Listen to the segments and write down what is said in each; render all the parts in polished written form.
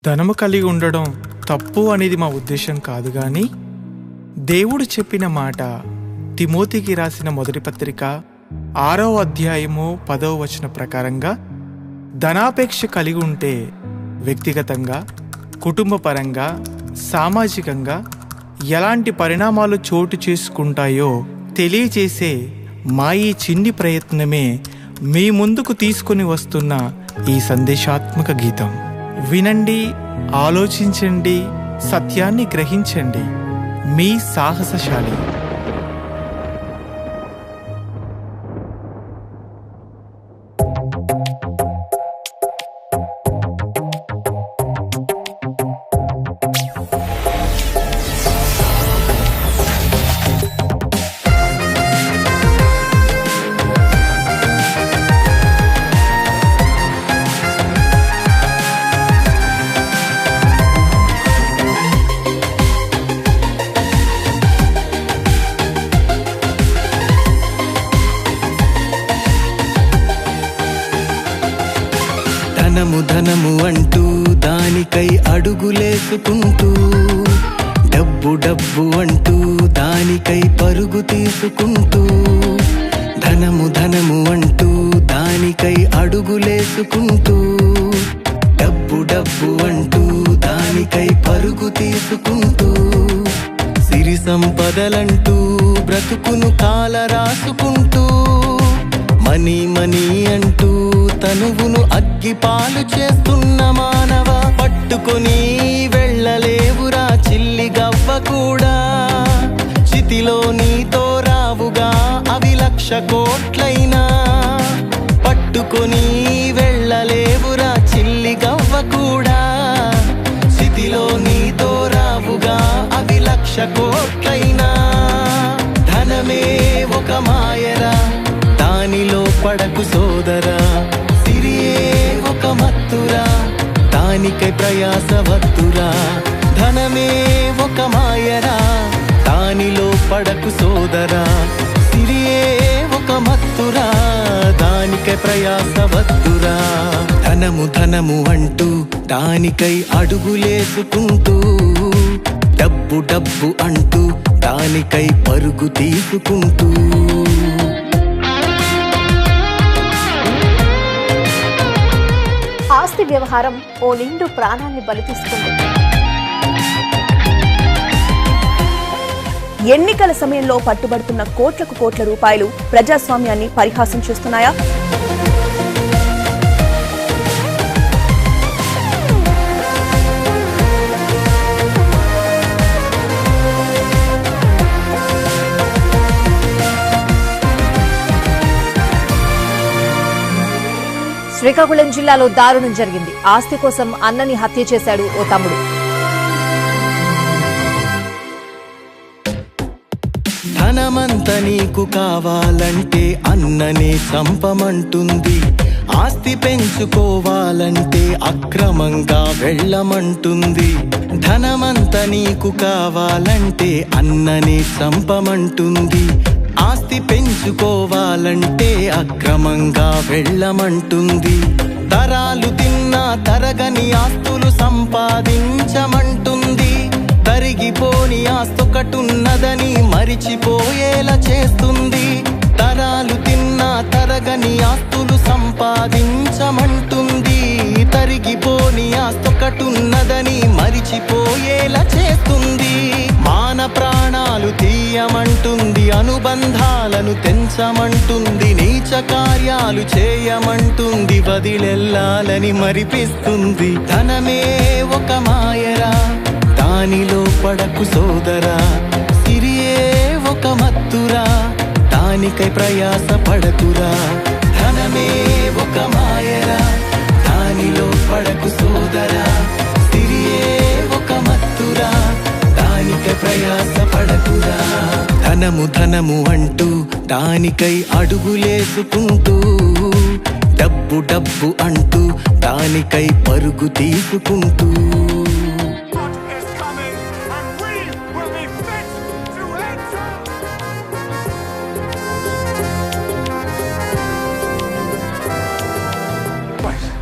ధనము కలిగి ఉండడం తప్పు అనేది మా ఉద్దేశం కాదు గాని దేవుడు చెప్పిన మాట తిమోతికి రాసిన మొదటి పత్రిక 6వ అధ్యాయము 10వ వచనం ప్రకారంగా ధనాపేక్ష కలిగి ఉంటే వ్యక్తిగతంగా, కుటుంబపరంగా, సామాజికంగా ఎలాంటి పరిణామాలు చోటు చేసుకుంటాయో తెలియచేసే మా ఈ చిన్ని ప్రయత్నమే మీ ముందుకు తీసుకొని వస్తున్న ఈ సందేశాత్మక గీతం. వినండి, ఆలోచించండి, సత్యాన్ని గ్రహించండి. మీ సాహసశాలి. ధనము అంటూ దానికై అడుగులేసుకుంటూ, డబ్బు అంటూ దానికై పరుగు తీసుకుంటూ, ధనము అంటూ దానికై అడుగులేసుకుంటూ, డబ్బు అంటూ దానికై పరుగు తీసుకుంటూ, సిరి సంపదలంటూ బ్రతుకును కాల రాసుకుంటూ, మనీ అంటూ తనువును అగ్గిపాలు చేస్తున్న మానవ, పట్టుకొని వెళ్ళలేవురా చిల్లి గవ్వ కూడా. చితిలో నీతో రావుగా అవి 1,00,000 కోట్లైనా, పట్టుకొని వెళ్ళలేవురా చిల్లి గవ్వ కూడా. చితిలో నీతో రావుగా అవి 1,00,000 కోట్లైనా. ధనమే ఒక మాయరా, దానిలో పడకు సోదరా. సిరియే ఒక మత్తురా, దానికై ప్రయాస వద్దురా. ధనమే ఒక మాయరా, దానిలో పడకు సోదరా. సిరియే ఒక మత్తురా, దానికై ప్రయాస వద్దురా. ధనము అంటూ దానికై అడుగులేసుకుంటూ, డబ్బు అంటూ దానికై పరుగు తీసుకుంటూ. ఆస్తి వ్యవహారం ఓ నిండు ప్రాణాన్ని బలితీస్తుంది. ఎన్నికల సమయంలో పట్టుబడుతున్న కోట్లకు కోట్ల రూపాయలు ప్రజాస్వామ్యాన్ని పరిహాసం చేస్తున్నాయా? శ్రీకాకుళం జిల్లాలో దారుణం జరిగింది. ఆస్తి కోసం అన్నని హత్య చేశాడు ఓ తమ్ముడు. ధనమంత నీకు కావాలంటే అన్ననే చంపమంటుంది. ఆస్తి పెంచుకోవాలంటే అక్రమంగా వెళ్ళమంటుంది. ధనమంత నీకు కావాలంటే అన్ననే చంపమంటుంది. ఆస్తి పెంచుకోవాలంటే అక్రమంగా వెళ్ళమంటుంది. తరాలు తిన్నా తరగని ఆస్తులు సంపాదించమంటుంది. తరిగిపోని ఆస్తొకటున్నదని మరిచిపోయేలా చేస్తుంది. తరాలు తిన్నా తరగని ఆస్తులు సంపాదించమంటుంది. తరిగిపోని ఆస్తొకటున్నదని మరిచిపోయేలా చేస్తుంది. మాన ప్రాణాలు తీయమంటుంది. అనుబంధాలను తెంచమంటుంది. నీచ కార్యాలు చేయమంటుంది. వదిలెల్లాలని మరిపిస్తుంది. ధనమే ఒక మాయరా, దానిలో పడకు సోదరా. సిరియే ఒక మత్తురా, దానికై ప్రయాస పడకురా. ధనమే ఒక మాయరా, దానిలో పడకు సోదరా. సిరియే ఒక మత్తురా, దానికై ప్రయాస పడకురా. ధనము అంటూ దానికై అడుగులేసుకుంటూ, డబ్బు అంటూ దానికై పరుగు తీసుకుంటూ.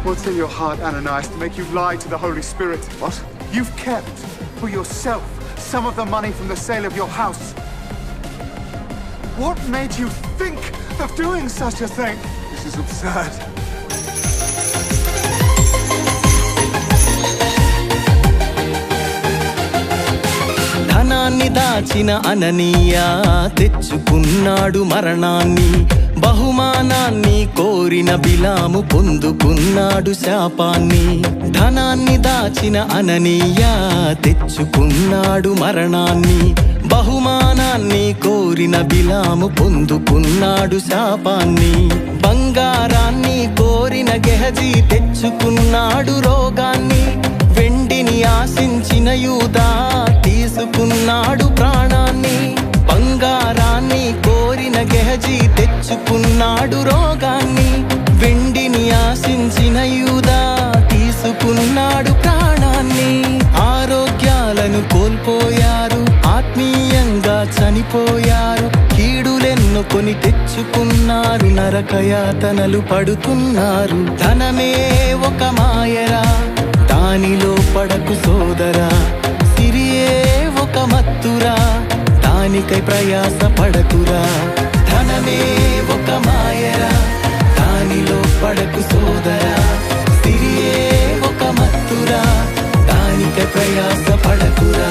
What's in your heart, Ananias, to make you lie to the Holy Spirit? What? You've kept for yourself some of the money from the sale of your house. What made you think of doing such a thing? This is absurd. ధనాన్ని దాచిన అననీయా తెచ్చుకున్నాడు మరణాన్ని, బహుమానాన్ని కోరిన బిలాము పొందుకున్నాడు శాపాన్ని. ధనాన్ని దాచిన అననీయా తెచ్చుకున్నాడు మరణాన్ని, బహుమానాన్ని కోరిన బిలాము పొందుకున్నాడు శాపాన్ని. బంగారాన్ని కోరిన గెహజీ తెచ్చుకున్నాడు రోగాన్ని, వెండిని ఆశించిన యూదా తీసుకున్నాడు ప్రాణాన్ని. బంగారాన్ని కోరిన గెహజీ తెచ్చుకున్నాడు రోగాన్ని, వెండిని ఆశించిన యూదా తీసుకున్నాడు ప్రాణాన్ని. ఆరోగ్యాలను కోల్పోయారు, ఆత్మీయంగా చనిపోయారు, కీడులెన్నుకొని తెచ్చుకున్నారు, నరకయాతనలు పడుతున్నారు. ధనమే ఒక మాయరా, దానిలో పడకు సోదరా, సిరియే ఒక మత్తురా, దానికై ప్రయాస పడకురా. ధనమే ఒక మాయరా, దానిలో పడకు సోదరా, సిరియే ఒక మత్తురా, దానికై ప్రయాస పడకురా.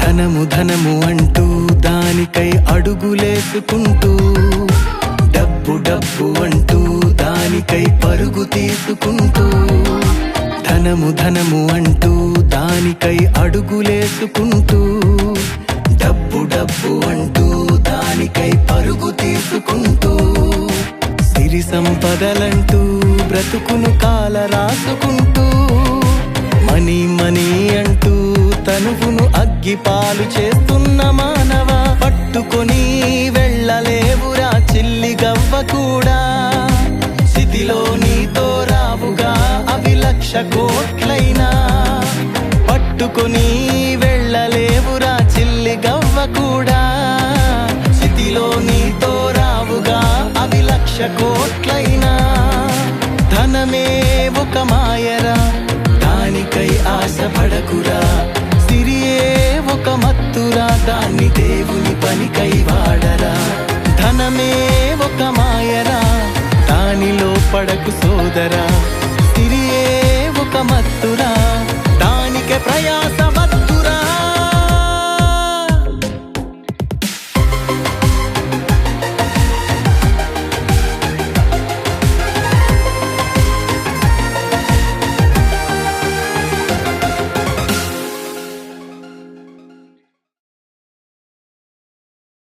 ధనము ధనము అంటూ దానికై అడుగులేసుకుంటూ, డబ్బు డబ్బు అంటూ దానికై పరుగు తీసుకుంటూ, ధనము ధనము అంటూ దానికై అడుగులేసుకుంటూ, డబ్బు డబ్బు అంటూ దానికై పరుగు తీసుకుంటూ, సిరి సంపదలంటూ బ్రతుకును కాల రాసుకుంటూ, మనీ మనీ అంటూ తనువును అగ్గిపాలు చేస్తున్న మానవ, పట్టుకొని వెళ్ళలేవురా చిల్లి గవ్వ కూడా. స్థితిలో నీతో రావుగా అవి 1,00,000 కోట్లైనా, పట్టుకొని వెళ్ళలేవురా చిల్లి గవ్వ కూడా. స్థితిలో నీతో రావుగా అవి 1,00,000 కోట్లైనా. ధనమే ఒక మాయరా, దానికై ఆశపడకురా, సిరియే ఒక మత్తురా, దాన్ని దేవుని పనికై వాడరా. ధనమే ఒక మాయరా, దానిలో పడకు సోదరా, సిరియే ఒక మత్తురా, దానికే ప్రయాస